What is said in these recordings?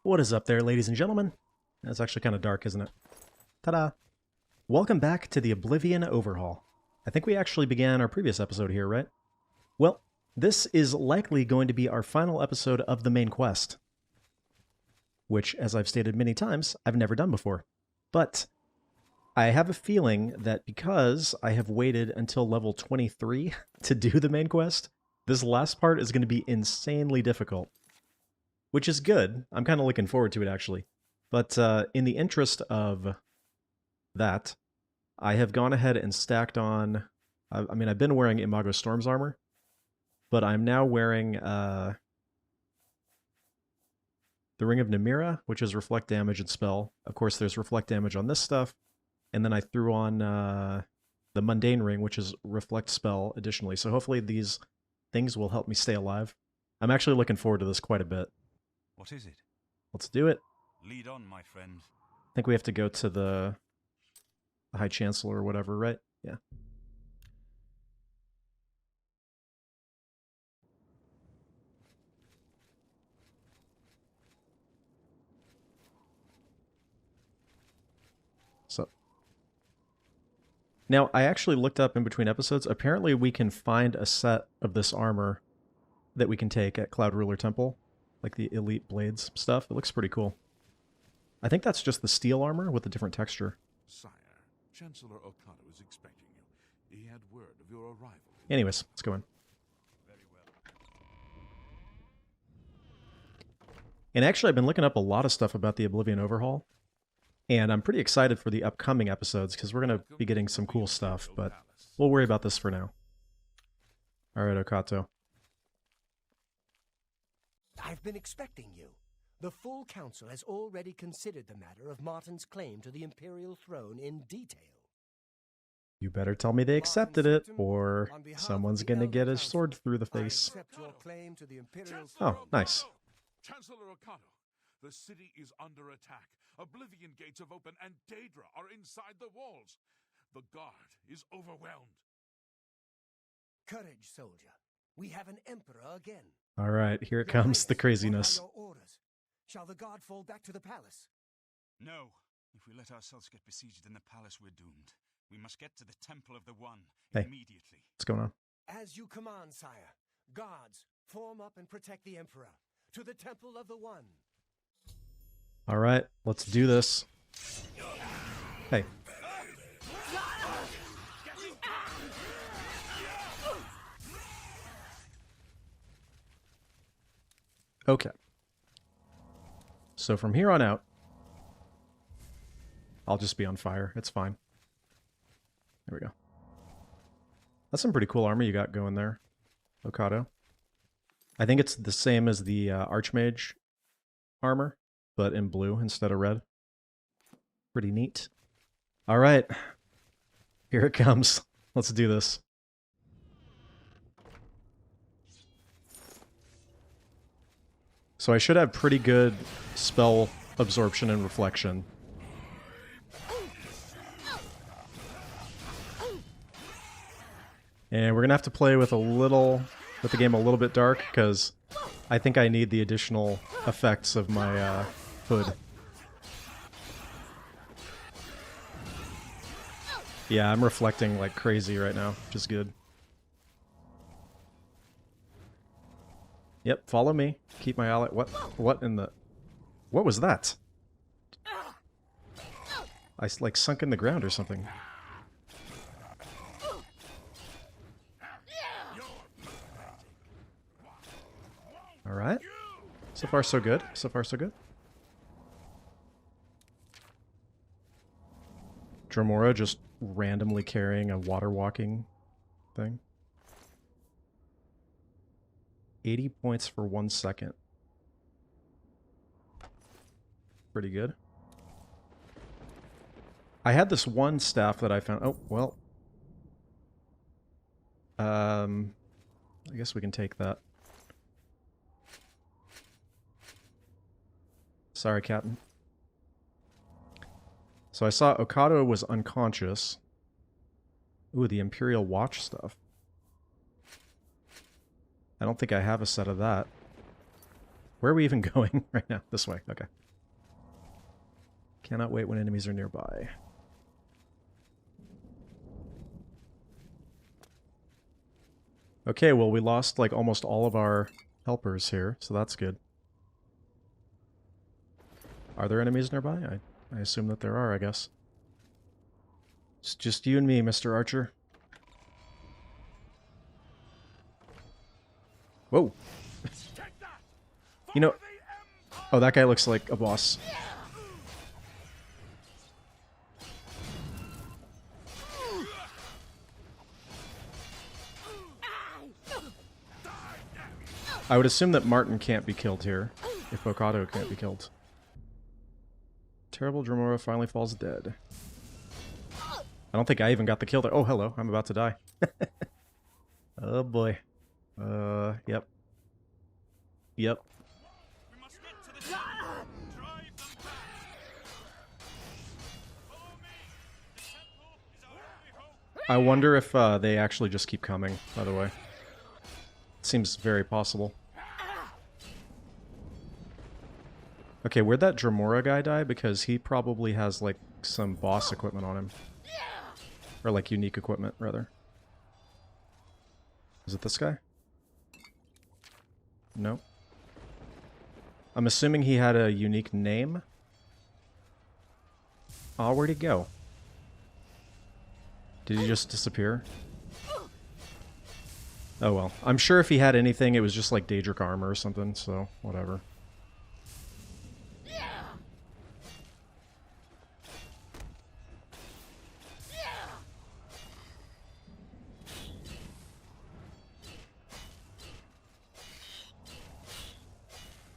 What is up there, ladies and gentlemen? It's actually kind of dark, isn't it? Ta-da! Welcome back to the Oblivion Overhaul. I think we actually began our previous episode here, right? Well, this is likely going to be our final episode of the main quest, which, as I've stated many times, I've never done before. But I have a feeling that because I have waited until level 23 to do the main quest, this last part is going to be insanely difficult. Which is good. I'm kind of looking forward to it, actually. But in the interest of that, I have gone ahead and stacked on... I've been wearing Imago Storm's armor, but I'm now wearing the Ring of Namira, which is reflect damage and spell. Of course, there's reflect damage on this stuff. And then I threw on the Mundane Ring, which is reflect spell additionally. So hopefully these things will help me stay alive. I'm actually looking forward to this quite a bit. What is it? Let's do it. Lead on, my friend. I think we have to go to the High Chancellor or whatever, right? Yeah. So now I actually looked up in between episodes. Apparently we can find a set of this armor that we can take at Cloud Ruler Temple. Like the Elite Blades stuff. It looks pretty cool. I think that's just the steel armor with a different texture. Sire, Chancellor Okada is expecting you. He had word of your arrival. Anyways, let's go in. Very well. And actually, I've been looking up a lot of stuff about the Oblivion Overhaul. And I'm pretty excited for the upcoming episodes, because we're going to be getting some cool stuff, but we'll worry about this for now. Alright, Okato. I've been expecting you. The full council has already considered the matter of Martin's claim to the imperial throne in detail. You better tell me they accepted it, or someone's gonna get a sword through the face. Oh, nice. Chancellor Okada, the city is under attack. Oblivion gates have opened and Daedra are inside the walls. The guard is overwhelmed. Courage, soldier. We have an emperor again. All right, here it comes, the craziness. What are your orders? Shall the guard fall back to the palace? No. If we let ourselves get besieged in the palace, we're doomed. We must get to the Temple of the One immediately. What's going on? As you command, sire. Guards, form up and protect the emperor. To the Temple of the One. All right, let's do this. Hey. Okay. So from here on out, I'll just be on fire. It's fine. There we go. That's some pretty cool armor you got going there, Okado. I think it's the same as the Archmage armor, but in blue instead of red. Pretty neat. All right. Here it comes. Let's do this. So I should have pretty good spell absorption and reflection. And we're going to have to play with the game a little bit dark, because I think I need the additional effects of my hood. Yeah, I'm reflecting like crazy right now, which is good. Yep, follow me. Keep my ally. What in the... What was that? I like sunk in the ground or something. Alright. So far so good. So far so good. Dromora just randomly carrying a water walking thing. 80 points for 1 second. Pretty good. I had this one staff that I found. Oh, well. I guess we can take that. Sorry, Captain. So I saw Okado was unconscious. Ooh, the Imperial Watch stuff. I don't think I have a set of that. Where are we even going right now? This way. Okay. Cannot wait when enemies are nearby. Okay, well, we lost, like, almost all of our helpers here, so that's good. Are there enemies nearby? I assume that there are, I guess. It's just you and me, Mr. Archer. Whoa. You know... Oh, that guy looks like a boss. I would assume that Martin can't be killed here, if Bocado can't be killed. Terrible Dremora finally falls dead. I don't think I even got the kill there. Oh, hello. I'm about to die. Oh, boy. Yep. Yep. I wonder if they actually just keep coming, by the way. Seems very possible. Okay, where'd that Dremora guy die? Because he probably has, like, some boss equipment on him. Or, like, unique equipment, rather. Is it this guy? No. I'm assuming he had a unique name. Oh, where'd he go? Did he just disappear? Oh well. I'm sure if he had anything, it was just like Daedric armor or something, so whatever.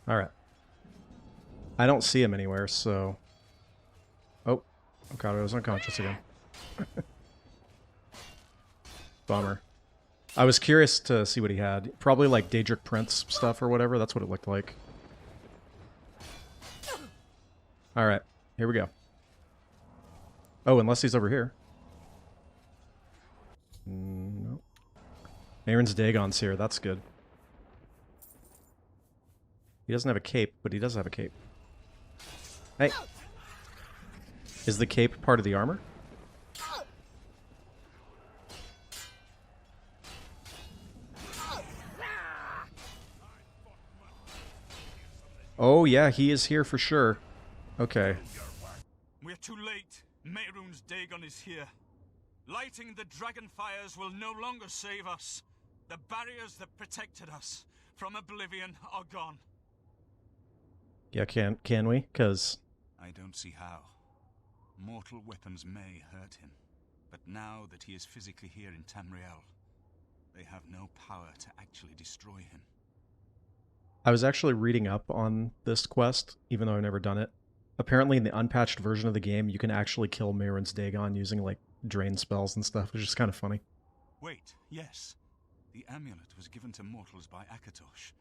Alright. I don't see him anywhere, so... Oh. Oh god, I was unconscious again. Bummer. I was curious to see what he had. Probably like Daedric Prince stuff or whatever. That's what it looked like. Alright, here we go. Oh, unless he's over here. Nope. Mehrunes Dagon's here. That's good. He doesn't have a cape, but he does have a cape. Hey! Is the cape part of the armor? Oh yeah, he is here for sure. Okay. We're too late. Mehrunes Dagon is here. Lighting the Dragonfires will no longer save us. The barriers that protected us from Oblivion are gone. Yeah, can we? 'Cause I don't see how. Mortal weapons may hurt him, but now that he is physically here in Tamriel, they have no power to actually destroy him. I was actually reading up on this quest, even though I've never done it. Apparently in the unpatched version of the game, you can actually kill Mehrunes Dagon using, like, drain spells and stuff, which is kind of funny. Wait, yes. The amulet was given to mortals by Akatosh.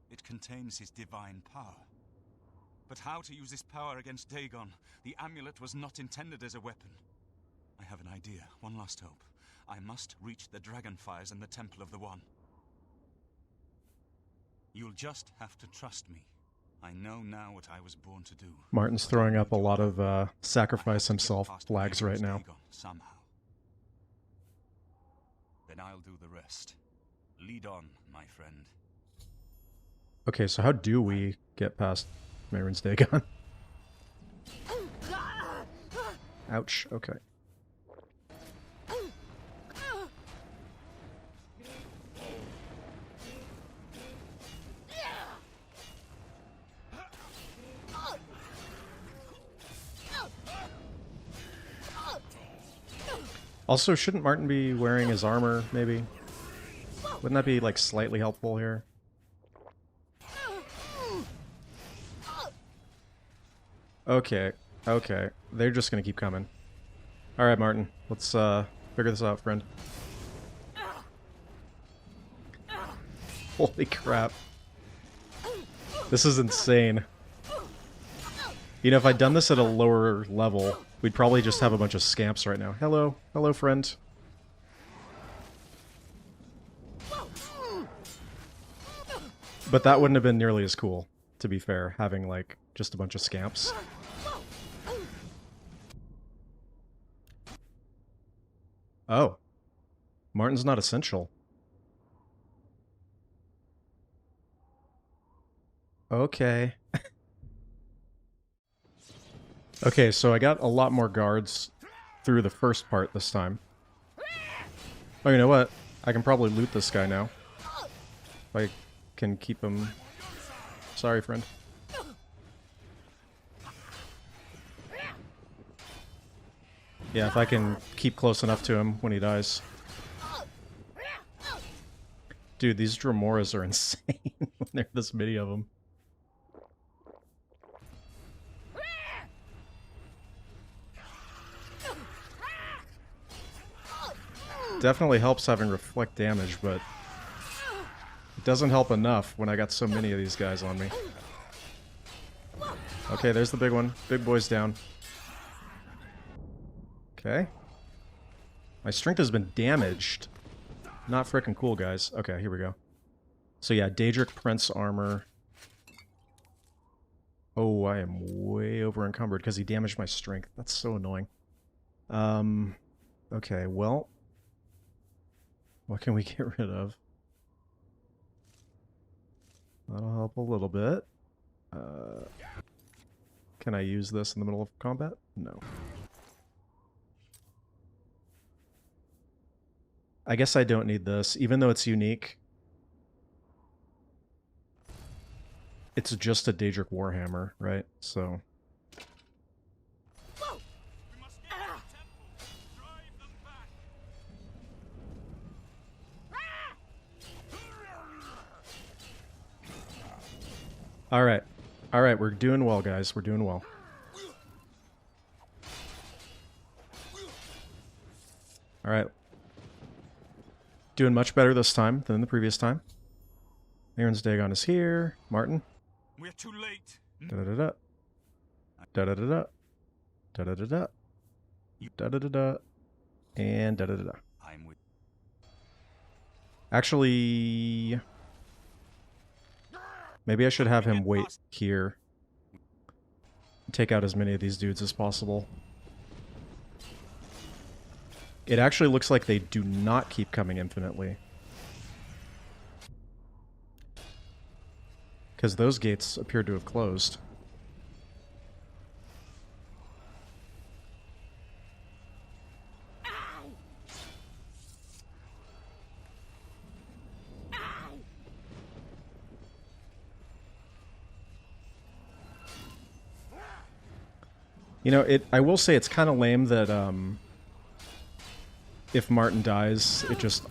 It contains his divine power. But how to use this power against Dagon? The amulet was not intended as a weapon. I have an idea, one last hope. I must reach the Dragonfires and the Temple of the One. You'll just have to trust me. I know now what I was born to do. Martin's throwing up a lot of sacrifice himself flags right now. Somehow. Then I'll do the rest. Lead on, my friend. Okay, so how do we get past Mehrunes Dagon? Ouch, okay. Also, shouldn't Martin be wearing his armor, maybe? Wouldn't that be, like, slightly helpful here? Okay, okay. They're just gonna keep coming. Alright, Martin. Let's, figure this out, friend. Holy crap. This is insane. You know, if I'd done this at a lower level, we'd probably just have a bunch of scamps right now. Hello. Hello, friend. But that wouldn't have been nearly as cool. to be fair, having, like, just a bunch of scamps. Oh. Martin's not essential. Okay. Okay, so I got a lot more guards through the first part this time. Oh, you know what? I can probably loot this guy now. If I can keep him... Sorry, friend. Yeah, if I can keep close enough to him when he dies. Dude, these Dramoras are insane when there are this many of them. Definitely helps having reflect damage, but it doesn't help enough when I got so many of these guys on me. Okay, there's the big one. Big boy's down. Okay. My strength has been damaged. Not frickin' cool, guys. Okay, here we go. So yeah, Daedric Prince armor. Oh, I am way over encumbered because he damaged my strength. That's so annoying. Okay, well... What can we get rid of? That'll help a little bit. Can I use this in the middle of combat? No. I guess I don't need this, even though it's unique. It's just a Daedric Warhammer, right? So... Alright. Alright, we're doing well, guys. We're doing well. Alright. Doing much better this time than the previous time. Mehrunes Dagon is here. Martin. We're too late. Da-da-da-da. Da-da-da-da. Da-da-da-da. Da-da-da-da. And da-da-da-da. I'm with... Actually... Maybe I should have him wait here. Take out as many of these dudes as possible. It actually looks like they do not keep coming infinitely. Because those gates appear to have closed. You know, I will say it's kind of lame that if Martin dies, it just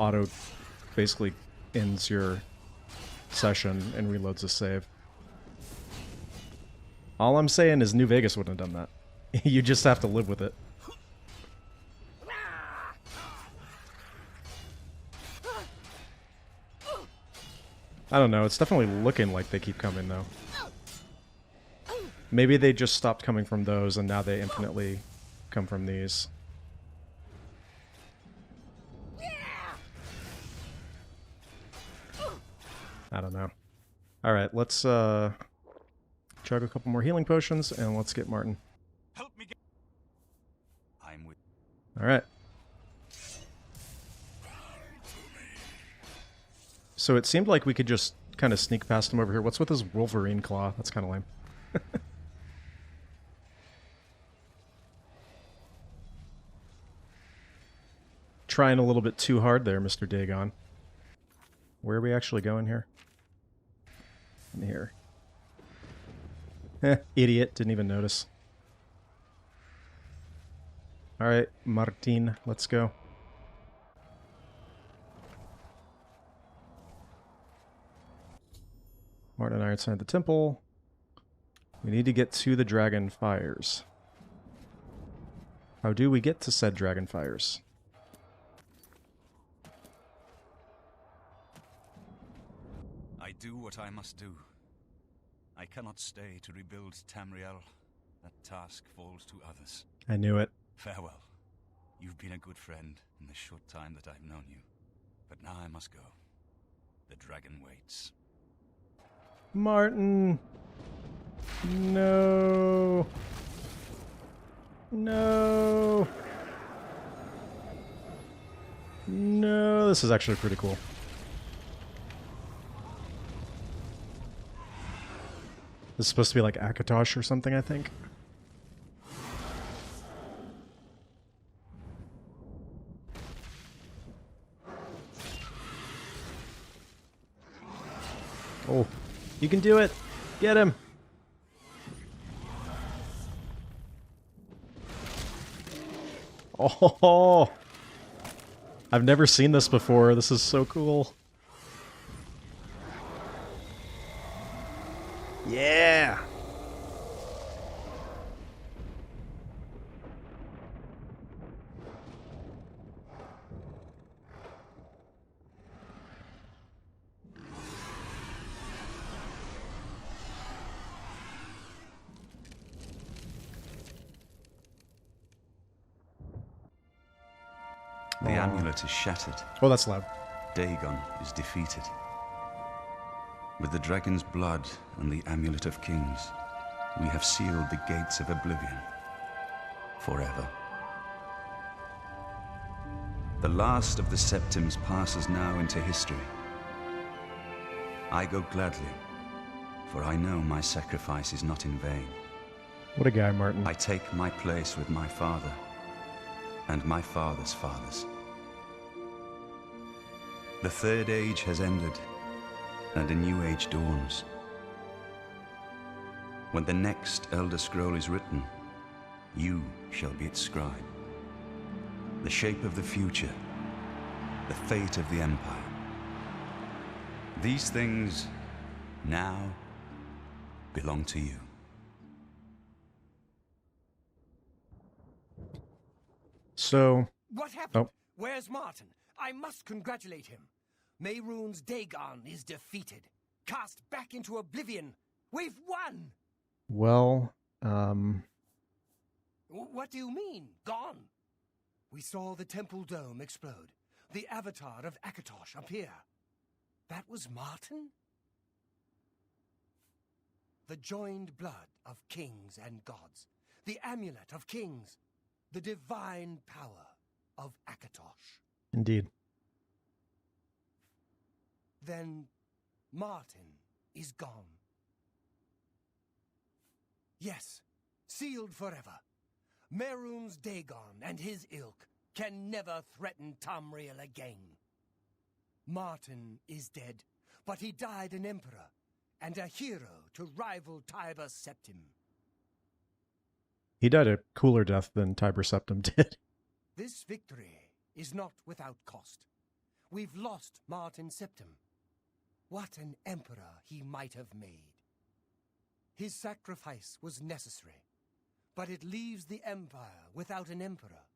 basically ends your session and reloads a save. All I'm saying is New Vegas wouldn't have done that. You just have to live with it. I don't know, it's definitely looking like they keep coming though. Maybe they just stopped coming from those and now they infinitely come from these. I don't know. Alright, let's chug a couple more healing potions and let's get Martin. Help me get... I'm with... Alright. So it seemed like we could just kind of sneak past him over here. What's with his Wolverine claw? That's kind of lame. Trying a little bit too hard there, Mr. Dagon. Where are we actually going here? In here. Idiot. Didn't even notice. Alright, Martin, let's go. Martin and I are inside the temple. We need to get to the Dragonfires. How do we get to said Dragonfires? I do what I must do. I cannot stay to rebuild Tamriel. That task falls to others. I knew it. Farewell. You've been a good friend in the short time that I've known you. But now I must go. The dragon waits. Martin! No! No! No, this is actually pretty cool. This is supposed to be like Akatosh or something, I think. Oh, you can do it! Get him! Oh! I've never seen this before. This is so cool. Yeah! The amulet is shattered. Oh, that's loud. Dagon is defeated. With the dragon's blood and the amulet of kings, we have sealed the gates of Oblivion forever. The last of the Septims passes now into history. I go gladly, for I know my sacrifice is not in vain. What a guy, Martin. I take my place with my father and my father's fathers. The Third Age has ended, and a new age dawns. When the next Elder Scroll is written, you shall be its scribe. The shape of the future, the fate of the Empire. These things now belong to you. So... What happened? Oh. Where's Martin? I must congratulate him. Mehrunes Dagon is defeated. Cast back into Oblivion. We've won! Well, What do you mean, gone? We saw the temple dome explode. The avatar of Akatosh appear. That was Martin? The joined blood of kings and gods. The amulet of kings. The divine power of Akatosh. indeed. Then Martin is gone. Yes, sealed forever. Mehrunes Dagon and his ilk can never threaten Tamriel again. Martin is dead, but he died an emperor and a hero to rival Tiber Septim. He died a cooler death than Tiber Septim did. This victory is not without cost. We've lost Martin Septim. What an emperor he might have made. His sacrifice was necessary, but it leaves the Empire without an emperor.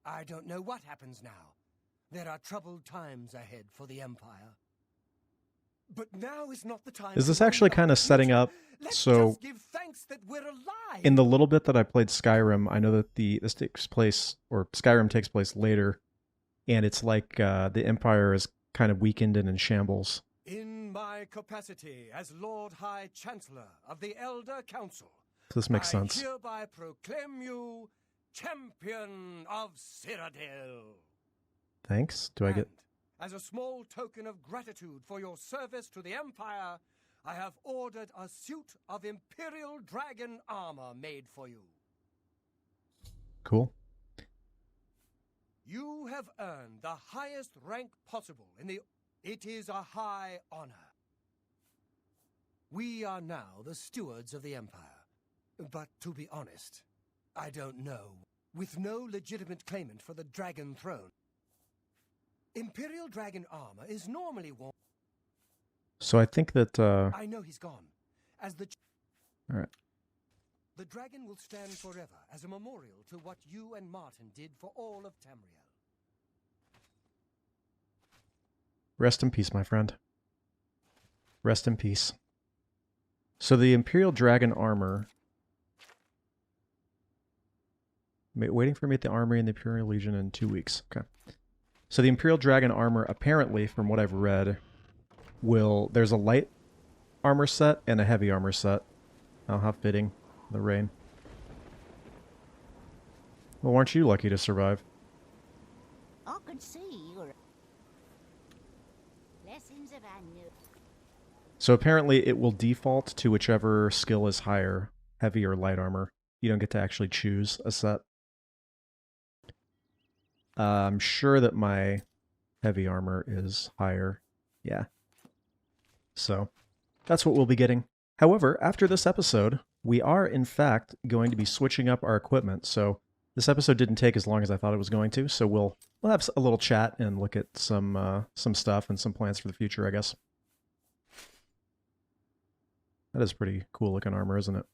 I don't know what happens now. There are troubled times ahead for the Empire. But now is not the time. Is this actually kind of setting up? So, just give thanks that we're alive. in the little bit that I played Skyrim, I know that this takes place, or Skyrim takes place later, and it's like the Empire is kind of weakened and in shambles. In my capacity as Lord High Chancellor of the Elder Council, So this makes sense. I hereby proclaim you Champion of Cyrodiil. Thanks. Do I get... And, as a small token of gratitude for your service to the Empire, I have ordered a suit of Imperial Dragon armor made for you. Cool. You have earned the highest rank possible in the... It is a high honor. We are now the stewards of the Empire. But to be honest, I don't know. With no legitimate claimant for the Dragon Throne, Imperial Dragon armor is normally worn... So I think that... I know he's gone. As the... All right. The dragon will stand forever as a memorial to what you and Martin did for all of Tamriel. Rest in peace, my friend. Rest in peace. So the Imperial Dragon armor... Waiting for me at the Armory in the Imperial Legion in 2 weeks. Okay. So the Imperial Dragon armor, apparently, from what I've read, will... There's a light armor set and a heavy armor set. Oh, how fitting. The rain. Well, aren't you lucky to survive? I could see your lessons of Anu. So apparently it will default to whichever skill is higher, heavy or light armor. You don't get to actually choose a set. I'm sure that my heavy armor is higher. Yeah. So that's what we'll be getting. However, after this episode, we are in fact going to be switching up our equipment. So this episode didn't take as long as I thought it was going to. So we'll have a little chat and look at some stuff and some plans for the future, I guess. That is pretty cool looking armor, isn't it?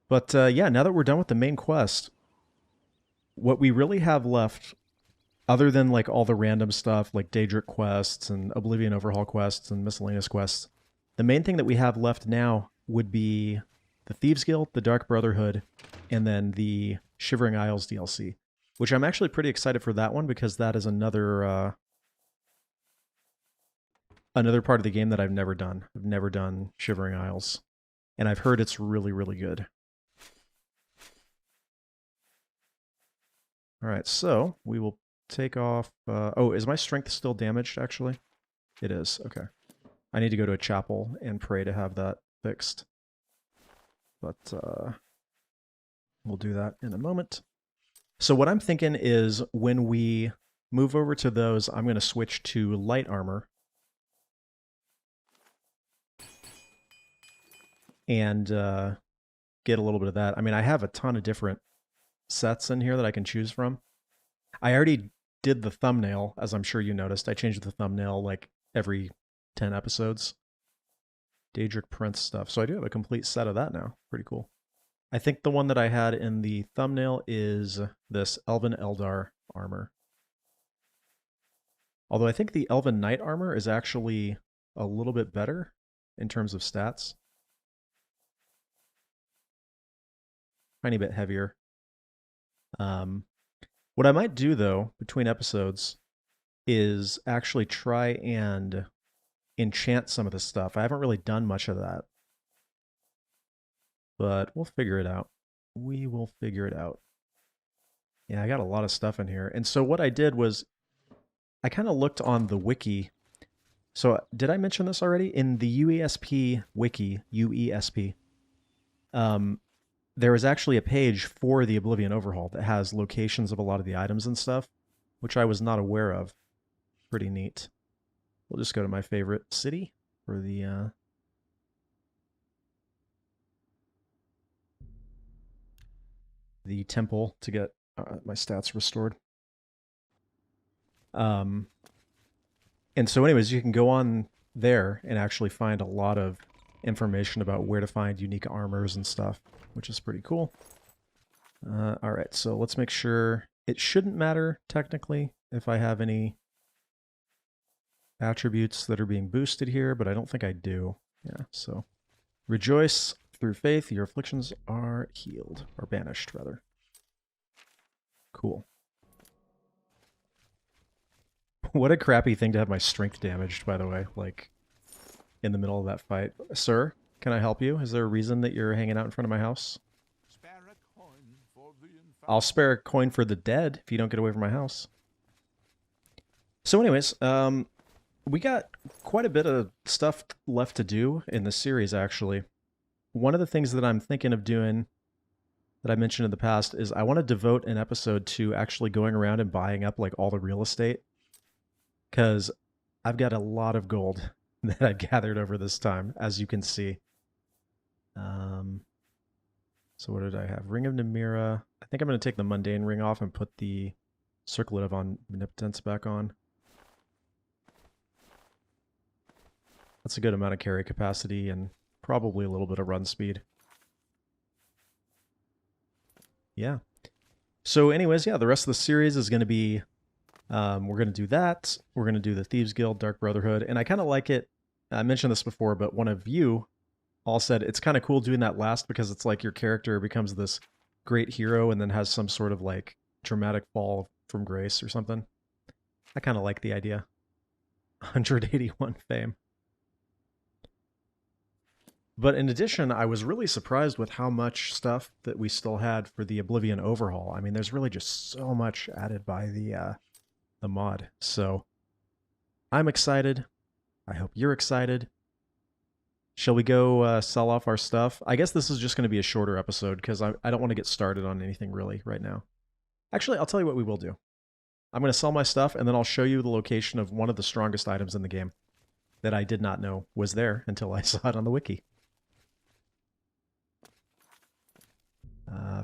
But yeah, now that we're done with the main quest, what we really have left, other than like all the random stuff like Daedric quests and Oblivion Overhaul quests and miscellaneous quests, the main thing that we have left now would be the Thieves Guild, the Dark Brotherhood, and then the Shivering Isles DLC, which I'm actually pretty excited for that one because that is another part of the game that I've never done. I've never done Shivering Isles, and I've heard it's really, really good. All right, so we will take off... oh, is my strength still damaged, actually? It is, okay. I need to go to a chapel and pray to have that fixed. But we'll do that in a moment. So what I'm thinking is when we move over to those, I'm going to switch to light armor. And get a little bit of that. I mean, I have a ton of different sets in here that I can choose from. I already did the thumbnail, as I'm sure you noticed. I changed the thumbnail like every 10 episodes. Daedric Prince stuff. So I do have a complete set of that now. Pretty cool. I think the one that I had in the thumbnail is this Elven Eldar armor. Although I think the Elven Knight armor is actually a little bit better in terms of stats. Tiny bit heavier. What I might do, though, between episodes, is actually try and enchant some of this stuff. I haven't really done much of that. But we'll figure it out. We will figure it out. Yeah, I got a lot of stuff in here. And so what I did was, I kind of looked on the wiki. So did I mention this already? In the UESP wiki, UESP, there is actually a page for the Oblivion Overhaul that has locations of a lot of the items and stuff, which I was not aware of. Pretty neat. We'll just go to my favorite city for the temple to get my stats restored. And so anyways, you can go on there and actually find a lot of information about where to find unique armors and stuff, which is pretty cool. All right, so let's make sure it shouldn't matter technically if I have any attributes that are being boosted here, but I don't think I do. Yeah, so rejoice through faith, your afflictions are healed, or banished rather. Cool. What a crappy thing to have my strength damaged, by the way, like in the middle of that fight. Sir, can I help you? Is there a reason that you're hanging out in front of my house? Spare a coin for the I'll spare a coin for the dead if you don't get away from my house. So anyways, we got quite a bit of stuff left to do in the series, actually. One of the things that I'm thinking of doing that I mentioned in the past is I want to devote an episode to actually going around and buying up like all the real estate. Because I've got a lot of gold that I've gathered over this time, as you can see. So what did I have? Ring of Namira. I think I'm going to take the mundane ring off and put the Circlet of Omnipotence back on. That's a good amount of carry capacity and probably a little bit of run speed. Yeah. So anyways, yeah, the rest of the series is going to be, we're going to do that. We're going to do the Thieves Guild, Dark Brotherhood. And I kind of like it. I mentioned this before, but one of you all said it's kind of cool doing that last because it's like your character becomes this great hero and then has some sort of like dramatic fall from grace or something. I kind of like the idea. 181 fame. But in addition, I was really surprised with how much stuff that we still had for the Oblivion Overhaul. I mean, there's really just so much added by the mod. So I'm excited. I hope you're excited. Shall we go sell off our stuff? I guess this is just going to be a shorter episode because I don't want to get started on anything really right now. Actually, I'll tell you what we will do. I'm going to sell my stuff, and then I'll show you the location of one of the strongest items in the game that I did not know was there until I saw it on the wiki.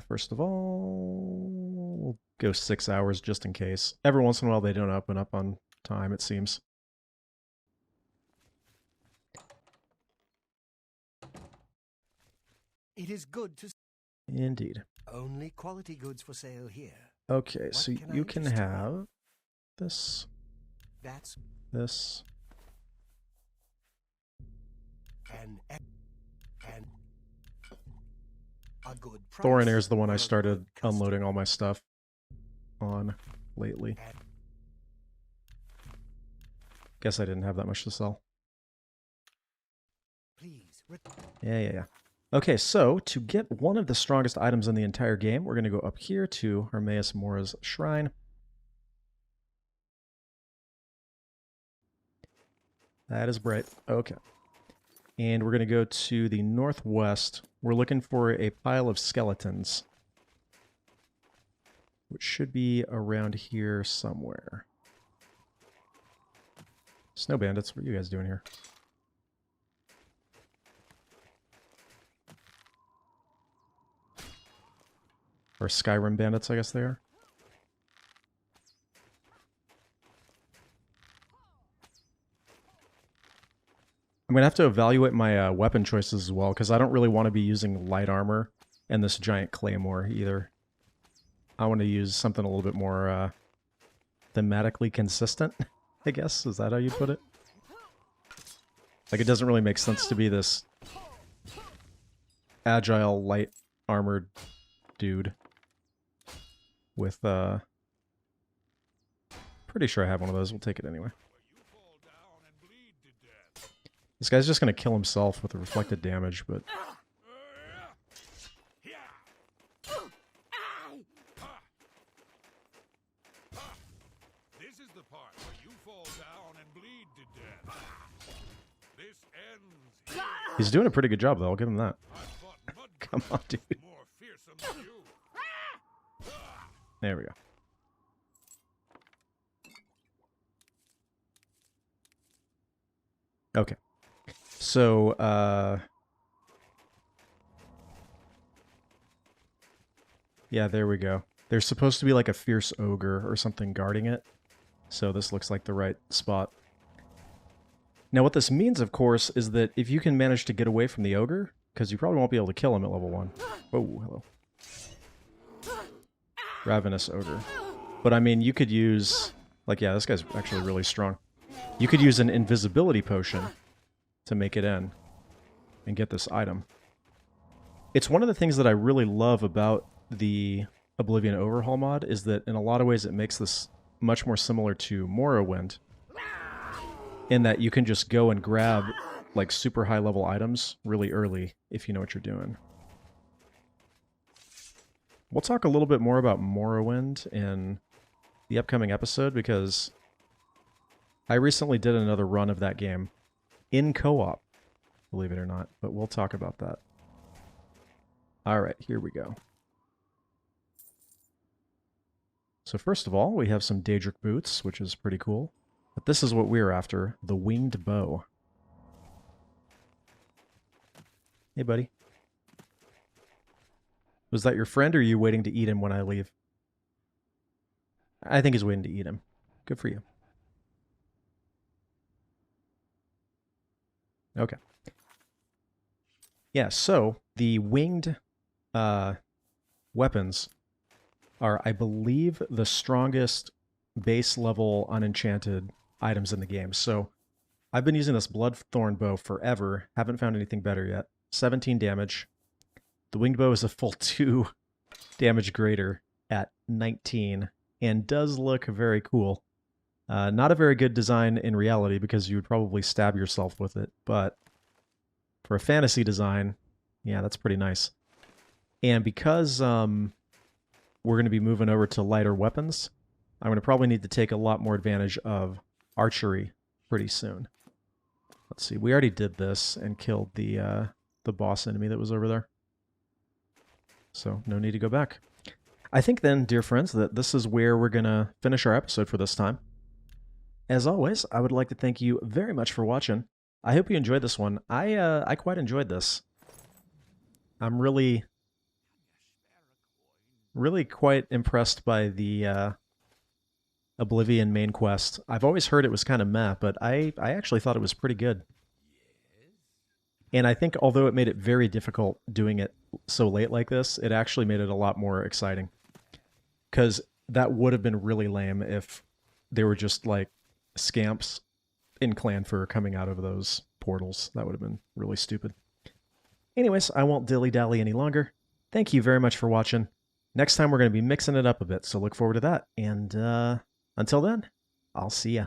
First of all, we'll go 6 hours just in case. Every once in a while they don't open up on time, it seems. It is good to... Indeed. Only quality goods for sale here. Okay, What so can I you can interest you in? have this, That's this, an a good price. Thorinir's the one for I a started good customer. unloading all my stuff on lately. Guess I didn't have that much to sell. Please. Yeah. Okay, so to get one of the strongest items in the entire game, we're going to go up here to Hermaeus Mora's shrine. That is bright. Okay. And we're going to go to the northwest. We're looking for a pile of skeletons, which should be around here somewhere. Snow bandits, what are you guys doing here? Or Skyrim bandits, I guess they are. I'm going to have to evaluate my weapon choices as well, because I don't really want to be using light armor and this giant claymore either. I want to use something a little bit more thematically consistent, I guess. Is that how you'd put it? Like, it doesn't really make sense to be this agile, light armored dude with, pretty sure I have one of those. We'll take it anyway. This guy's just going to kill himself with the reflected damage, but... This is the part where you fall down and bleed to death. This ends here. He's doing a pretty good job, though. I'll give him that. I fought mud Come on, dude. more fearsome than you. There we go. Okay. So, yeah, there we go. There's supposed to be like a fierce ogre or something guarding it. So this looks like the right spot. Now what this means, of course, is that if you can manage to get away from the ogre, because you probably won't be able to kill him at level 1. Oh, hello. Ravenous ogre. But I mean, you could use... Like, yeah, this guy's actually really strong. You could use an invisibility potion to make it in and get this item. It's one of the things that I really love about the Oblivion Overhaul mod, is that in a lot of ways it makes this much more similar to Morrowind, in that you can just go and grab like super high level items really early if you know what you're doing. We'll talk a little bit more about Morrowind in the upcoming episode, because I recently did another run of that game in co-op, believe it or not, but we'll talk about that. Alright, here we go. So first of all, we have some Daedric boots, which is pretty cool. But this is what we're after, the winged bow. Hey, buddy. Was that your friend, or are you waiting to eat him when I leave? I think he's waiting to eat him. Good for you. Okay. Yeah, so the winged weapons are, I believe, the strongest base level unenchanted items in the game. So I've been using this Bloodthorn bow forever. Haven't found anything better yet. 17 damage. The winged bow is a full 2 damage greater at 19 and does look very cool. Not a very good design in reality because you would probably stab yourself with it, but for a fantasy design, yeah, that's pretty nice. And because we're going to be moving over to lighter weapons, I'm going to probably need to take a lot more advantage of archery pretty soon. Let's see, we already did this and killed the boss enemy that was over there. So no need to go back. I think then, dear friends, that this is where we're going to finish our episode for this time. As always, I would like to thank you very much for watching. I hope you enjoyed this one. I quite enjoyed this. I'm really quite impressed by the Oblivion main quest. I've always heard it was kind of meh, but I actually thought it was pretty good. And I think although it made it very difficult doing it so late like this, it actually made it a lot more exciting. Because that would have been really lame if they were just like scamps in Clanfur coming out of those portals. That would have been really stupid. Anyways, I won't dilly-dally any longer. Thank you very much for watching. Next time we're going to be mixing it up a bit, so look forward to that. And until then, I'll see ya.